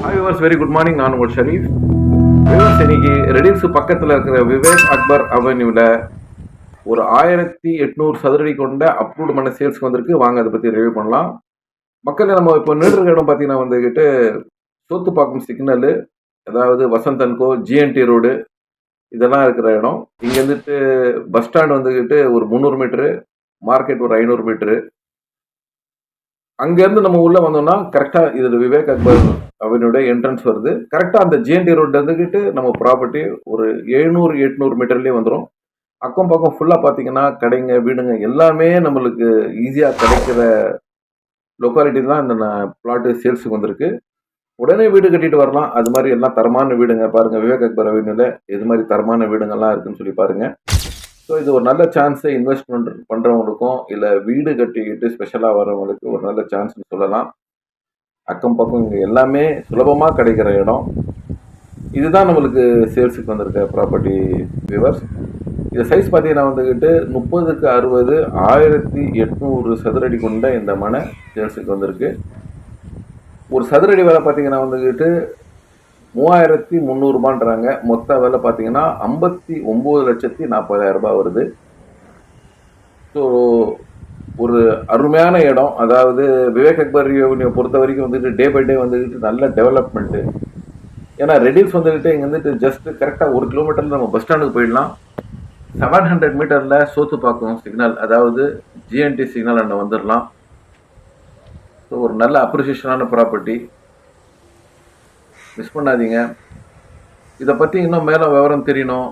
Hi viewers, very good morning. நான் உங்கள் Sharif. Viewers, இன்னைக்கு ரெடில்ஸ் பக்கத்தில் இருக்கிற விவேக் அக்பர் அவென்யூவில் ஒரு 1800 சதுரடி கொண்ட அப்ரூவ்டு மன சேல்ஸ்க்கு வந்திருக்கு. வாங்க அதை பற்றி ரிவ்யூ பண்ணலாம். மக்கள், நம்ம இப்போ நின்று இடம் பார்த்தீங்கன்னா வந்துக்கிட்டு சோத்துப்பாக்கம் சிக்னலு, அதாவது Vasanth and Co, GNT road, இதெல்லாம் இருக்கிற இடம். இங்கே வந்துட்டு பஸ் ஸ்டாண்ட் வந்துக்கிட்டு ஒரு 300 மீட்டரு, மார்க்கெட் ஒரு 500 மீட்டரு. அங்கேருந்து நம்ம உள்ளே வந்தோம்னா கரெக்டாக இது விவேக் அக்பர் அவனுடைய என்ட்ரன்ஸ் வருது. கரெக்டாக அந்த ஜிஎன்டி ரோட்ல இருந்துக்கிட்டு நம்ம ப்ராப்பர்ட்டி ஒரு 700-800 மீட்டர்லேயே வந்துடும். அக்கம் பக்கம் ஃபுல்லாக பார்த்தீங்கன்னா கடைங்க, வீடுங்க எல்லாமே நம்மளுக்கு ஈஸியாக கிடைக்கிற லொக்காலிட்டி தான் இந்த பிளாட்டு சேல்ஸுக்கு வந்திருக்கு. உடனே வீடு கட்டிட்டு வரலாம். அது மாதிரி எல்லாம் தரமான வீடுங்க. பாருங்கள், விவேக் அக்பர் அவென்யூவில் எது மாதிரி தரமான வீடுங்கள்லாம் இருக்குன்னு சொல்லி பாருங்கள். ஸோ இது ஒரு நல்ல சான்ஸு. இன்வெஸ்ட்மெண்ட் பண்ணுறவங்களுக்கும் இல்லை வீடு கட்டிக்கிட்டு ஸ்பெஷலாக வரவங்களுக்கு ஒரு நல்ல சான்ஸ்னு சொல்லலாம். அக்கம் பக்கம் இங்கே எல்லாமே சுலபமாக கிடைக்கிற இடம். இதுதான் நம்மளுக்கு சேல்ஸுக்கு வந்திருக்க ப்ராப்பர்ட்டி வியூவர்ஸ். இது சைஸ் பார்த்தீங்கன்னா வந்துக்கிட்டு 30x60 1800 சதுரடி கொண்ட இந்த மனை சேல்ஸுக்கு வந்திருக்கு. ஒரு சதுரடி வேலை பார்த்தீங்கன்னா வந்துக்கிட்டு 3300 ரூபான்றாங்க. மொத்த விலை பார்த்தீங்கன்னா 59,40,000 ரூபாய் வருது. ஸோ ஒரு அருமையான இடம். அதாவது விவேக் அக்பர் அவென்யூ பொறுத்த வரைக்கும் வந்துட்டு டே பை டே வந்துக்கிட்டு நல்ல டெவலப்மெண்ட்டு. ஏன்னா ரெடில்ஸ் வந்துக்கிட்டு இங்கே வந்துட்டு ஜஸ்ட் கரெக்டாக 1 கிலோமீட்டரில் நம்ம பஸ் ஸ்டாண்டுக்கு போயிடலாம். 700 மீட்டரில் சோத்துப்பாக்கம் சிக்னல், அதாவது ஜிஎன்டி சிக்னல் அங்கே வந்துடலாம். ஸோ ஒரு நல்ல அப்ரிசியேஷனான ப்ராப்பர்ட்டி, மிஸ் பண்ணாதீங்க. இதை பற்றி இன்னும் மேலே விவரம் தெரியணும்,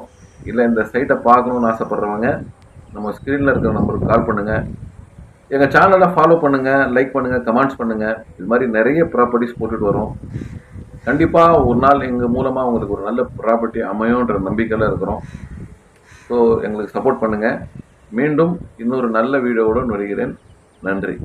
இல்லை இந்த சைட்டை பார்க்கணுன்னு ஆசைப்பட்றவங்க நம்ம ஸ்க்ரீனில் இருக்கிற நம்பருக்கு கால் பண்ணுங்கள். எங்கள் சேனலை ஃபாலோ பண்ணுங்கள், லைக் பண்ணுங்கள், கமெண்ட்ஸ் பண்ணுங்கள். இது மாதிரி நிறைய ப்ராப்பர்ட்டிஸ் போட்டுட்டு வரோம். கண்டிப்பாக ஒரு நாள் எங்கள் மூலமாக உங்களுக்கு ஒரு நல்ல ப்ராப்பர்ட்டி அமையுன்ற நம்பிக்கையில் இருக்கிறோம். ஸோ எங்களுக்கு சப்போர்ட் பண்ணுங்கள். மீண்டும் இன்னொரு நல்ல வீடியோவுடன் வருகிறேன். நன்றி.